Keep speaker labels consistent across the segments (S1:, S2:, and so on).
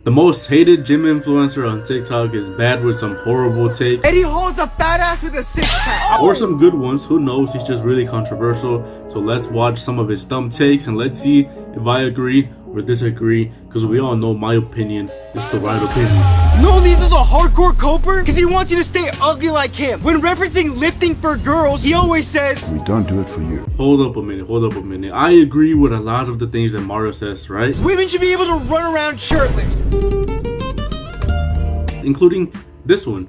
S1: The most hated gym influencer on TikTok is bad with some horrible takes.
S2: Eddie Hall's a fat ass with a six-pack.
S1: Or some good ones, who knows, he's just really controversial. So let's watch some of his dumb takes and let's see if I agree or disagree, because we all know my opinion is the right opinion.
S2: No, this is a hardcore coper because he wants you to stay ugly like him. When referencing lifting for girls, he always says,
S3: "We don't do it for you."
S1: Hold up a minute. I agree with a lot of the things that Mario says, right?
S2: women should be able to run around shirtless.
S1: Including this one.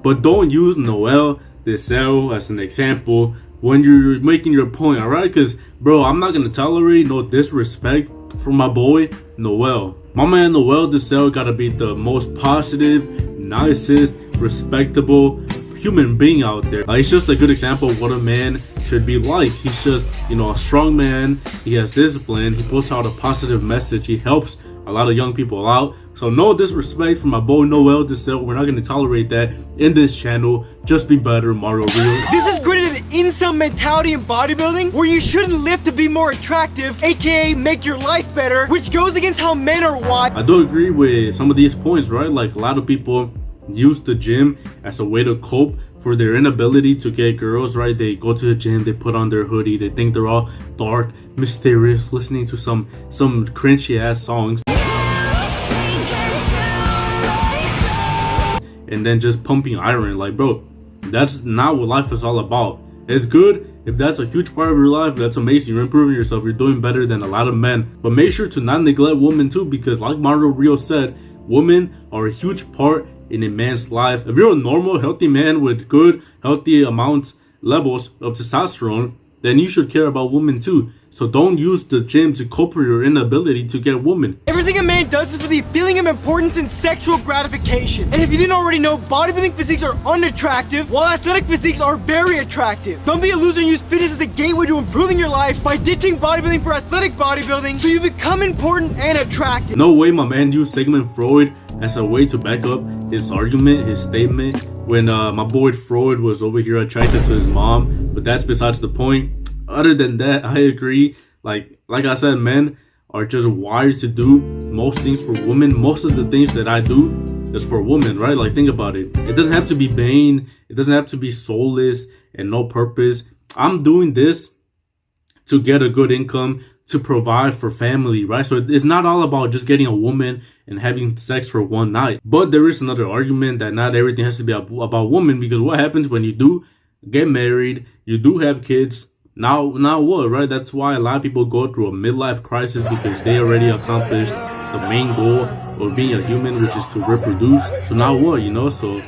S1: But don't use Noel Desel as an example when you're making your point, alright? Because, bro, I'm not gonna tolerate no disrespect from my boy Noel. My man Noel Desel gotta be the most positive, nicest, respectable human being out there. He's just a good example of what a man should be like. He's just, a strong man. He has discipline. He puts out a positive message. He helps a lot of young people out. So no disrespect from my boy Noel Desel. We're not going to tolerate that in this channel. Just be better, Mario Rio.
S2: This is graded an incel mentality in bodybuilding where you shouldn't lift to be more attractive, aka make your life better, which goes against how men are wired.
S1: I do agree with some of these points, right? Like a lot of people use the gym as a way to cope for their inability to get girls, right? They go to the gym, they put on their hoodie, they think they're all dark, mysterious, listening to some cringy ass songs, and then just pumping iron. Like, bro, that's not what life is all about. It's good if that's a huge part of your life. That's amazing. You're improving yourself. You're doing better than a lot of men. But make sure to not neglect women too, because like Mario Rio said, women are a huge part in a man's life. If you're a normal, healthy man with good, healthy levels of testosterone, then you should care about women too. So don't use the gym to cope with your inability to get women.
S2: Everything a man does is for the feeling of importance and sexual gratification. And if you didn't already know, bodybuilding physiques are unattractive, while athletic physiques are very attractive. Don't be a loser and use fitness as a gateway to improving your life by ditching bodybuilding for athletic bodybuilding so you become important and attractive.
S1: No way my man used Sigmund Freud as a way to back up his argument, his statement, when my boy Freud was over here attracted to his mom. But that's besides the point. Other than that, I agree. Like I said, men are just wired to do most things for women. Most of the things that I do is for women, right? Like, think about it. It doesn't have to be vain. It doesn't have to be soulless and no purpose. I'm doing this to get a good income, to provide for family, right? So it's not all about just getting a woman and having sex for one night. But there is another argument that not everything has to be about women, because what happens when you do get married, you do have kids, now what, right? That's why a lot of people go through a midlife crisis, because they already accomplished the main goal of being a human, which is to reproduce. So now what, So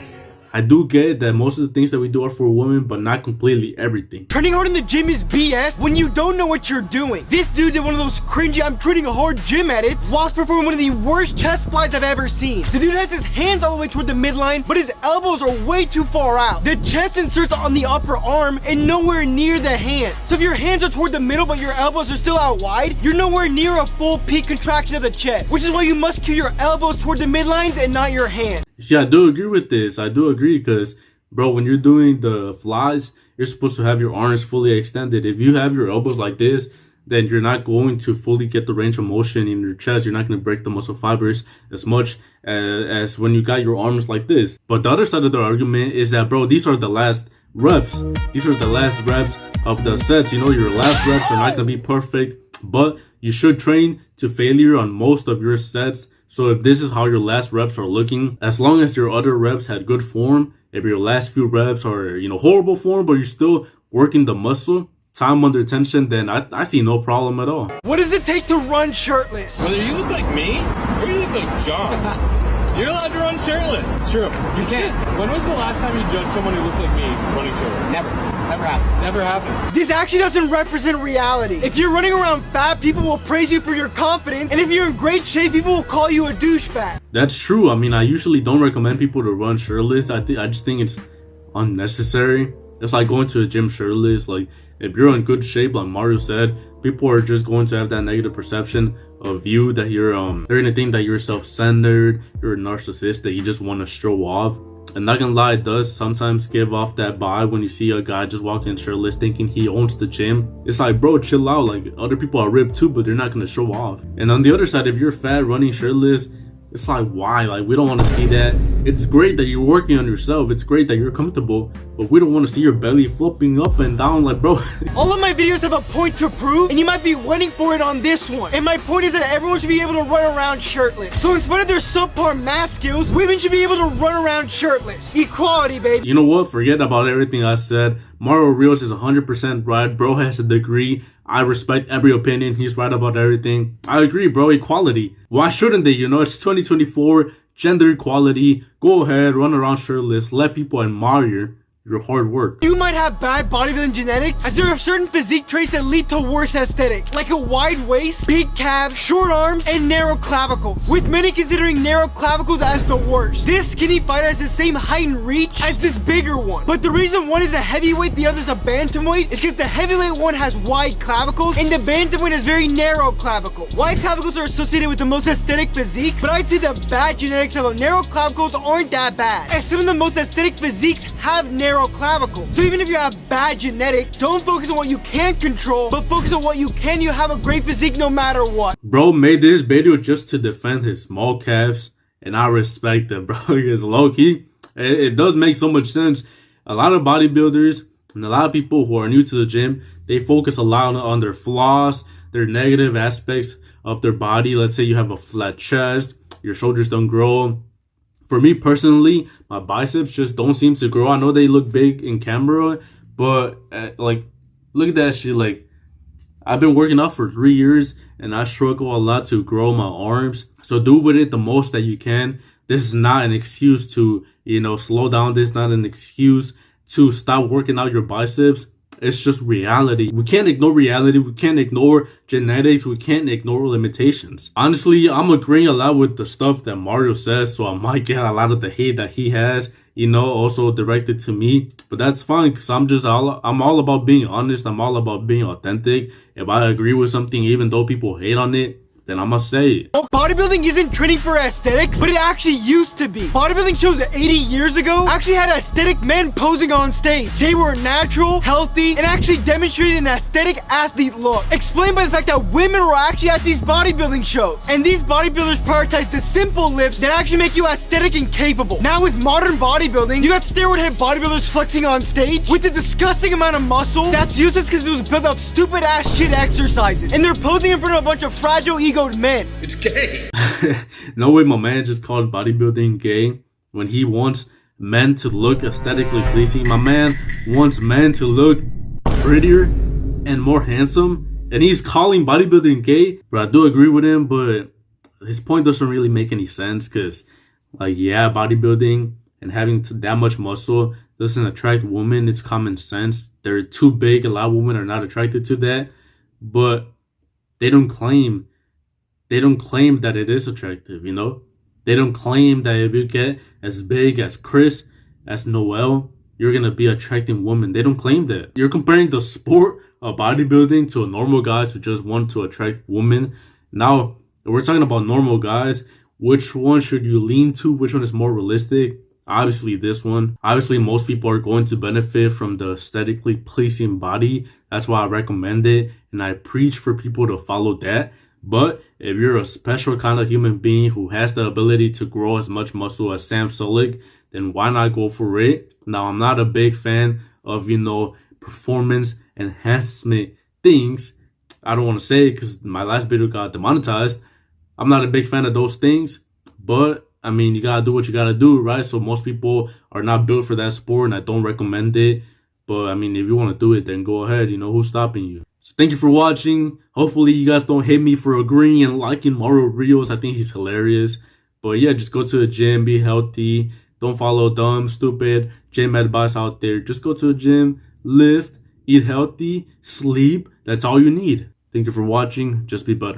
S1: I do get that most of the things that we do are for women, but not completely everything.
S2: Training hard in the gym is BS when you don't know what you're doing. This dude did one of those cringy "I'm training hard" gym edits whilst performing one of the worst chest flies I've ever seen. The dude has his hands all the way toward the midline, but his elbows are way too far out. The chest inserts on the upper arm and nowhere near the hand. So if your hands are toward the middle but your elbows are still out wide, you're nowhere near a full peak contraction of the chest, which is why you must cue your elbows toward the midlines and not your hands.
S1: See, I do agree with this. I do agree because, bro, when you're doing the flies, you're supposed to have your arms fully extended. If you have your elbows like this, then you're not going to fully get the range of motion in your chest. You're not going to break the muscle fibers as much as when you got your arms like this. But the other side of the argument is that, bro, these are the last reps. These are the last reps of the sets. Your last reps are not going to be perfect, but you should train to failure on most of your sets. So if this is how your last reps are looking, as long as your other reps had good form, if your last few reps are, horrible form, but you're still working the muscle, time under tension, then I see no problem at all.
S2: What does it take to run shirtless?
S4: Whether you look like me or you look like John, you're allowed to run shirtless.
S5: It's true. You can't.
S4: When was the last time you judged someone who looks like me running shirtless?
S5: Never. Never happens.
S4: Never happens.
S2: This actually doesn't represent reality. If you're running around fat, people will praise you for your confidence, and if you're in great shape, people will call you a douchebag.
S1: That's true. I mean, I usually don't recommend people to run shirtless. I just think it's unnecessary. It's like going to a gym shirtless. Like, if you're in good shape, like Mario said, people are just going to have that negative perception of you, that you're they're gonna think that you're self-centered, you're a narcissist, that you just want to show off. And not gonna lie, it does sometimes give off that vibe when you see a guy just walking shirtless thinking he owns the gym. It's like, bro, chill out. Like, other people are ripped too, but they're not gonna show off. And on the other side, if you're fat running shirtless, It's like, why? Like, we don't want to see that. It's great that you're working on yourself. It's great that you're comfortable, but we don't want to see your belly flipping up and down. Like, bro.
S2: All of my videos have a point to prove, and you might be waiting for it on this one. And my point is that everyone should be able to run around shirtless. So in spite of their subpar math skills, women should be able to run around shirtless. Equality, baby.
S1: You know what? Forget about everything I said. Mario Rios is 100% right. Bro has a degree. I respect every opinion. He's right about everything. I agree, bro. Equality. Why shouldn't they? You know, it's 2024. Gender equality. Go ahead, run around shirtless. Let people admire your hard work.
S2: You might have bad bodybuilding genetics, as there are certain physique traits that lead to worse aesthetics, like a wide waist, big calves, short arms, and narrow clavicles, with many considering narrow clavicles as the worst. This skinny fighter has the same height and reach as this bigger one, but the reason one is a heavyweight, the other is a bantamweight, is because the heavyweight one has wide clavicles, and the bantamweight has very narrow clavicles. Wide clavicles are associated with the most aesthetic physique, but I'd say the bad genetics of narrow clavicles aren't that bad, as some of the most aesthetic physiques have narrow clavicle. So even if you have bad genetics, don't focus on what you can't control, but focus on what you can. You have a great physique no matter what.
S1: Bro made this video just to defend his small calves, and I respect it, bro. Because low-key, it does make so much sense. A lot of bodybuilders and a lot of people who are new to the gym, they focus a lot on their flaws, their negative aspects of their body. Let's say you have a flat chest, your shoulders don't grow. For me personally, my biceps just don't seem to grow. I know they look big in camera, but like, look at that shit. Like, I've been working out for 3 years and I struggle a lot to grow my arms. So do with it the most that you can. This is not an excuse to, you know, slow down. This is not an excuse to stop working out your biceps. It's just reality. We can't ignore reality. We can't ignore genetics. We can't ignore limitations. Honestly, I'm agreeing a lot with the stuff that Mario says, so I might get a lot of the hate that he has, you know, also directed to me. But that's fine, because I'm all about being honest. I'm all about being authentic. If I agree with something, even though people hate on it, then I must say it.
S2: Bodybuilding isn't training for aesthetics, but it actually used to be. Bodybuilding shows 80 years ago actually had aesthetic men posing on stage. They were natural, healthy, and actually demonstrated an aesthetic athlete look. Explained by the fact that women were actually at these bodybuilding shows. And these bodybuilders prioritize the simple lifts that actually make you aesthetic and capable. Now with modern bodybuilding, you got steroid head bodybuilders flexing on stage with a disgusting amount of muscle that's useless because it was built up stupid ass shit exercises. And they're posing in front of a bunch of fragile egoed men.
S5: It's gay.
S1: No way my man just called bodybuilding gay when he wants men to look aesthetically pleasing. My man wants men to look prettier and more handsome, and he's calling bodybuilding gay. But I do agree with him, but his point doesn't really make any sense, because like, yeah, bodybuilding and having that much muscle doesn't attract women. It's common sense. They're too big. A lot of women are not attracted to that, but they don't claim that it is attractive, you know? They don't claim that if you get as big as Chris, as Noel, you're gonna be attracting women. They don't claim that. You're comparing the sport of bodybuilding to normal guys who just want to attract women. Now, if we're talking about normal guys, which one should you lean to? Which one is more realistic? Obviously this one. Obviously most people are going to benefit from the aesthetically pleasing body. That's why I recommend it, and I preach for people to follow that. But if you're a special kind of human being who has the ability to grow as much muscle as Sam Sulek, then why not go for it? Now, I'm not a big fan of, you know, performance enhancement things. I don't want to say it because my last video got demonetized. I'm not a big fan of those things, but I mean, you gotta do what you gotta do, right? So most people are not built for that sport, and I don't recommend it. But I mean, if you want to do it, then go ahead. You know, who's stopping you? So thank you for watching. Hopefully you guys don't hate me for agreeing and liking Mario Rios. I think he's hilarious. But yeah, just go to the gym, be healthy. Don't follow dumb, stupid gym advice out there. Just go to the gym, lift, eat healthy, sleep. That's all you need. Thank you for watching. Just be better.